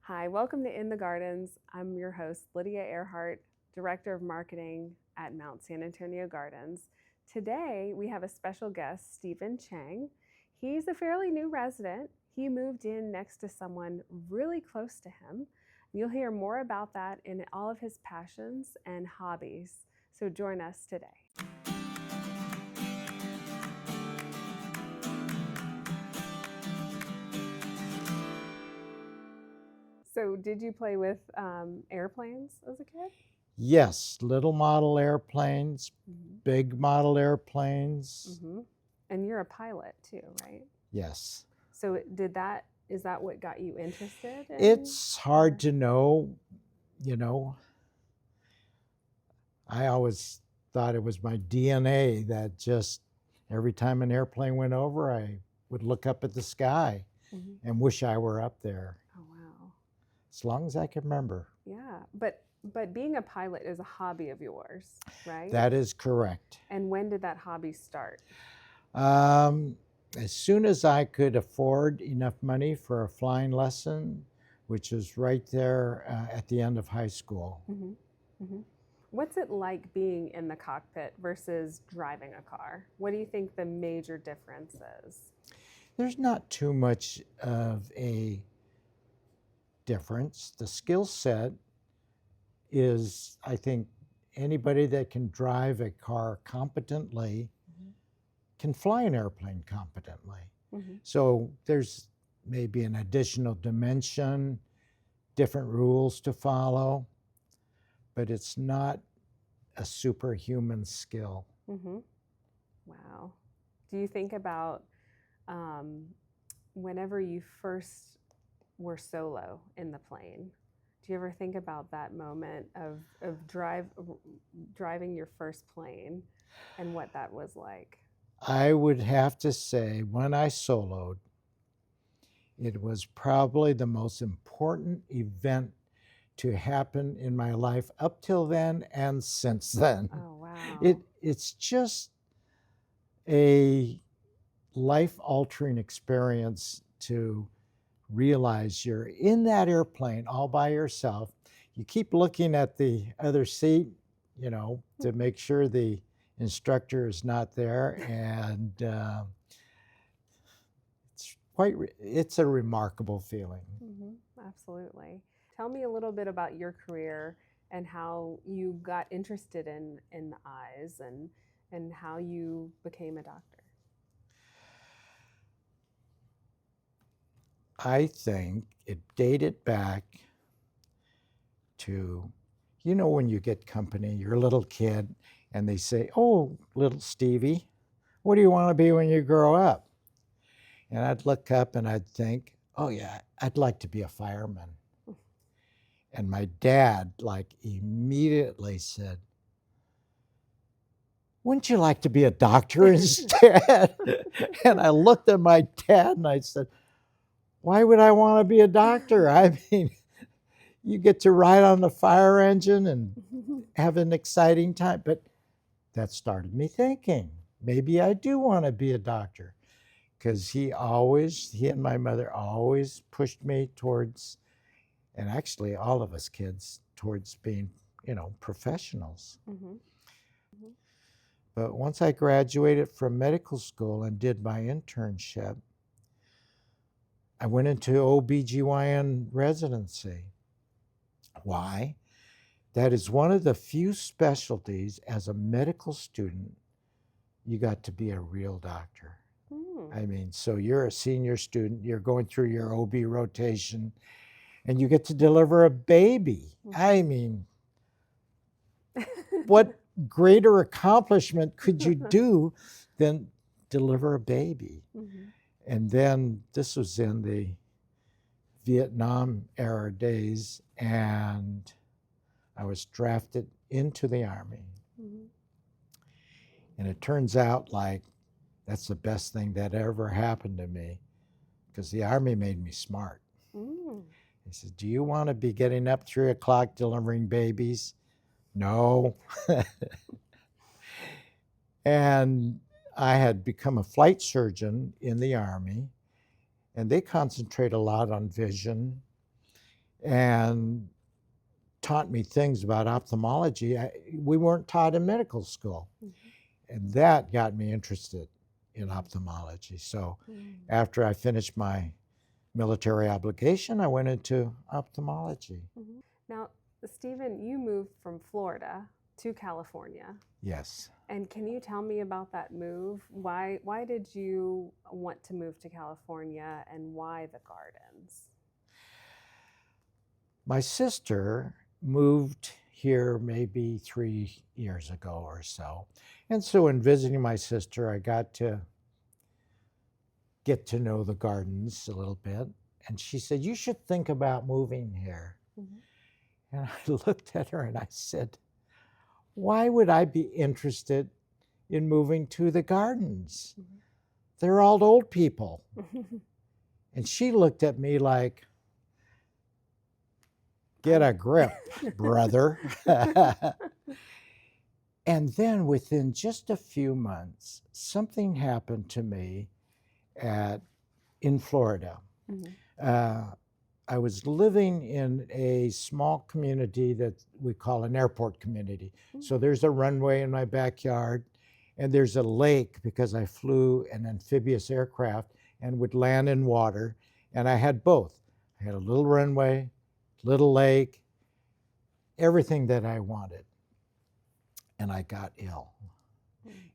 Hi, welcome to In the Gardens. I'm your host, Lydia Earhart, Director of Marketing at Mount San Antonio Gardens. Today, we have a special guest, Stephen Chang. He's a fairly new resident. He moved in next to someone really close to him. You'll hear more about that in all of his passions and hobbies. So join us today. So did you play with airplanes as a kid? Yes, little model airplanes, big model airplanes. And you're a pilot too, right? Yes. So is that what got you interested in? It's hard to know, I always thought it was my DNA that just every time an airplane went over, I would look up at the sky and wish I were up there. Oh, wow. As long as I can remember. Yeah, but being a pilot is a hobby of yours, right? That is correct. And when did that hobby start? As soon as I could afford enough money for a flying lesson, which is right there at the end of high school. What's it like being in the cockpit versus driving a car? What do you think the major difference is? There's not too much of a difference. The skill set is, I think, anybody that can drive a car competently can fly an airplane competently. So there's maybe an additional dimension, different rules to follow, but it's not a superhuman skill. Wow. Do you think about whenever you first were solo in the plane? Do you ever think about that moment of driving your first plane and what that was like? I would have to say, when I soloed, it was probably the most important event to happen in my life up till then and since then. Oh, wow. It's just a life-altering experience to realize you're in that airplane all by yourself. You keep looking at the other seat, to make sure the instructor is not there, and it's a remarkable feeling. Absolutely. Tell me a little bit about your career and how you got interested in the eyes and how you became a doctor. I think it dated back to, when you get company, you're a little kid, and they say, "Oh, little Stevie, what do you want to be when you grow up?" And I'd look up and I'd think, "Oh yeah, I'd like to be a fireman." And my dad immediately said, "Wouldn't you like to be a doctor instead?" And I looked at my dad and I said, "Why would I want to be a doctor? I mean, you get to ride on the fire engine and have an exciting time." But that started me thinking, maybe I do want to be a doctor, because he and my mother always pushed me towards, and actually all of us kids, towards being, professionals. But once I graduated from medical school and did my internship, I went into OBGYN residency. Why? That is one of the few specialties as a medical student you got to be a real doctor. I mean, so you're a senior student, you're going through your OB rotation, and you get to deliver a baby. I mean, what greater accomplishment could you do than deliver a baby? And then this was in the Vietnam era days, and I was drafted into the Army. And it turns out that's the best thing that ever happened to me, because the Army made me smart. He said, "Do you want to be getting up 3 o'clock delivering babies?" No. And I had become a flight surgeon in the Army, and they concentrate a lot on vision. and taught me things about ophthalmology we weren't taught in medical school. And that got me interested in ophthalmology. So after I finished my military obligation, I went into ophthalmology. Now, Stephen, you moved from Florida to California. Yes. And can you tell me about that move? Why did you want to move to California, and why the gardens? My sister moved here maybe 3 years ago or so. And so in visiting my sister, I got to get to know the gardens a little bit. And she said, "You should think about moving here." And I looked at her and I said, "Why would I be interested in moving to the gardens? They're all old people." And she looked at me like, "Get a grip, brother." And then within just a few months, something happened to me in Florida. I was living in a small community that we call an airport community. So there's a runway in my backyard, and there's a lake because I flew an amphibious aircraft and would land in water. And I had both. I had a little runway, little lake, everything that I wanted. And I got ill.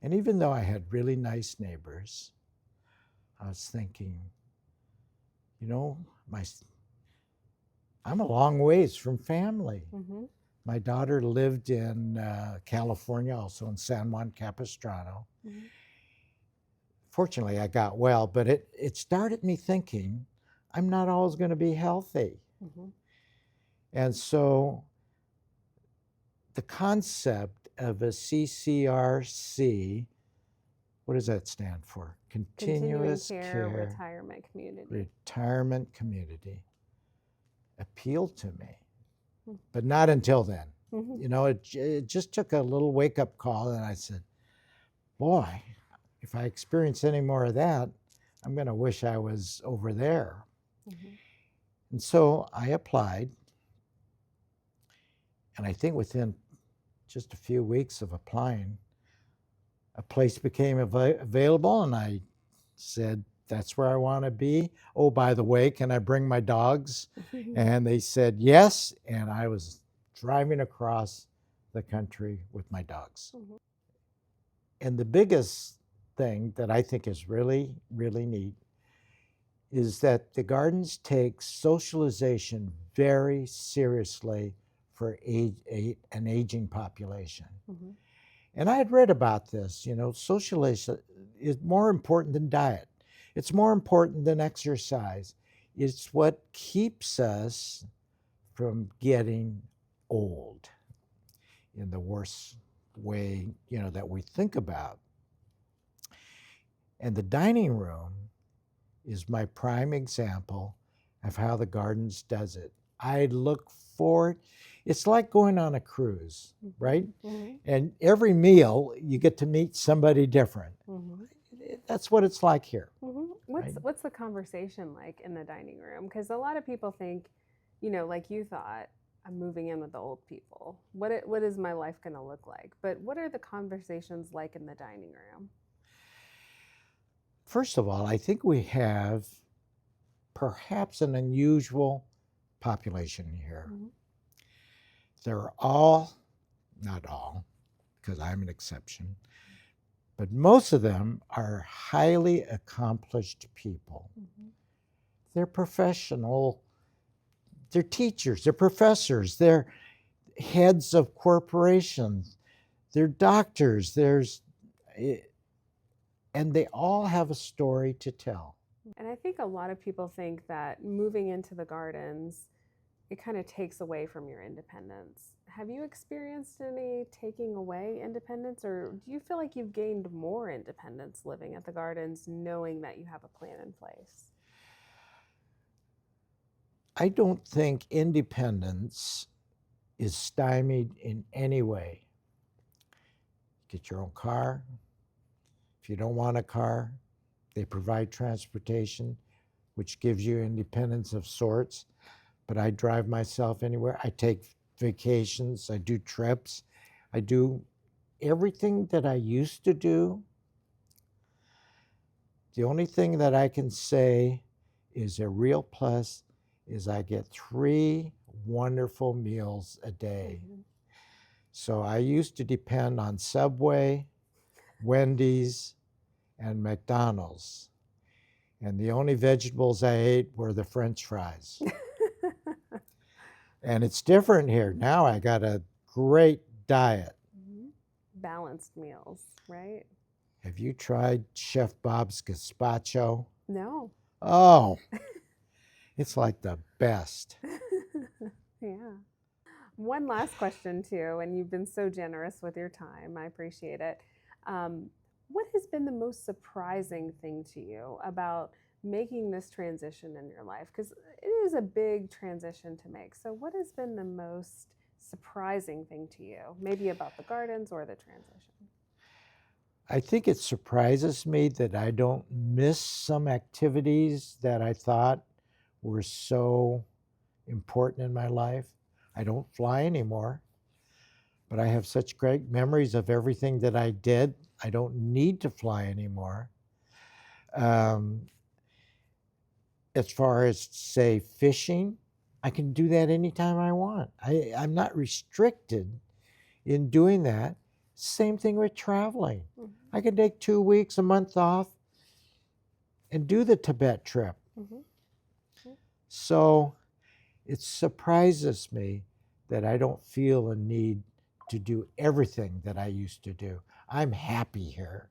And even though I had really nice neighbors, I was thinking, you know, I'm a long ways from family. My daughter lived in California, also in San Juan Capistrano. Fortunately, I got well, but it started me thinking, I'm not always going to be healthy. And so the concept of a CCRC, what does that stand for? Continuous Care Retirement Community. Retirement Community appealed to me, but not until then. You know, it just took a little wake-up call, and I said, boy, if I experience any more of that, I'm going to wish I was over there. And so I applied, and I think within just a few weeks of applying, a place became available, and I said, that's where I want to be. Oh, by the way, can I bring my dogs? And they said yes, and I was driving across the country with my dogs. And the biggest thing that I think is really, really neat is that the gardens take socialization very seriously for an aging population. And I had read about this, you know, socialization is more important than diet. It's more important than exercise. It's what keeps us from getting old in the worst way, you know, that we think about. And the dining room is my prime example of how the gardens does it. I look forward. It's like going on a cruise, right? And every meal you get to meet somebody different. That's what it's like here. What's the conversation like in the dining room? Because a lot of people think, you know, like you thought, I'm moving in with the old people. What is my life going to look like? But what are the conversations like in the dining room? First of all, I think we have perhaps an unusual population here. They're all, not all, because I'm an exception, but most of them are highly accomplished people. They're professional, they're teachers, they're professors, they're heads of corporations, they're doctors, and they all have a story to tell. And I think a lot of people think that moving into the gardens, it kind of takes away from your independence. Have you experienced any taking away independence, or do you feel like you've gained more independence living at the gardens, knowing that you have a plan in place? I don't think independence is stymied in any way. Get your own car. If you don't want a car, they provide transportation, which gives you independence of sorts. but I drive myself anywhere. I take vacations. I do trips. I do everything that I used to do. The only thing that I can say is a real plus is I get 3 wonderful meals a day. Mhm. So I used to depend on Subway, Wendy's, and McDonald's. And the only vegetables I ate were the French fries. And it's different here. Now I got a great diet. Mhm. Balanced meals, right? Have you tried Chef Bob's gazpacho? No. Oh, it's like the best. Yeah. One last question, too, and you've been so generous with your time. I appreciate it. Um, what has been the most surprising thing to you about making this transition in your life? Because it is a big transition to make. So, what has been the most surprising thing to you? Maybe about the gardens or the transition? I think it surprises me that I don't miss some activities that I thought were so important in my life. I don't fly anymore, but I have such great memories of everything that I did. I don't need to fly anymore. Um, as far as, say, fishing, I can do that anytime I want. I'm not restricted in doing that. Same thing with traveling. Mhm. I can take 2 weeks, a month off, and do the Tibet trip. Mhm. So it surprises me that I don't feel a need to do everything that I used to do. I'm happy here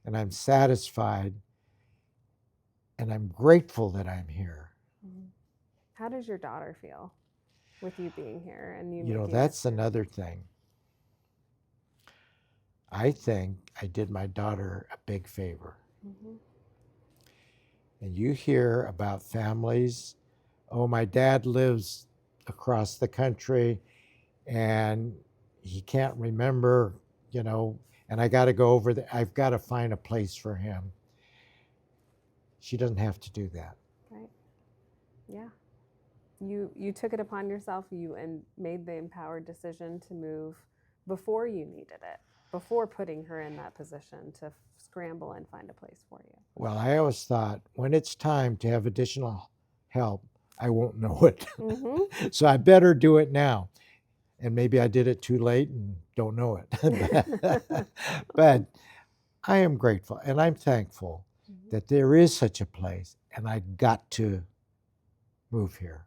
and I'm satisfied and I'm grateful that I'm here. Mhm. How does your daughter feel with you being here and you You know, making this that's another thing. I think I did my daughter a big favor. Mhm. And you hear about families, oh, my dad lives across the country and he can't remember, you know, and I got to go over there. I've got to find a place for him. She doesn't have to do that. Right. Yeah. You took it upon yourself, you and made the empowered decision to move before you needed it, before putting her in that position to scramble and find a place for you. Well, I always thought when it's time to have additional help, I won't know it. Mm-hmm. So I better do it now. And maybe I did it too late and don't know it. But I am grateful and I'm thankful Mhm. that there is such a place and I got to move here.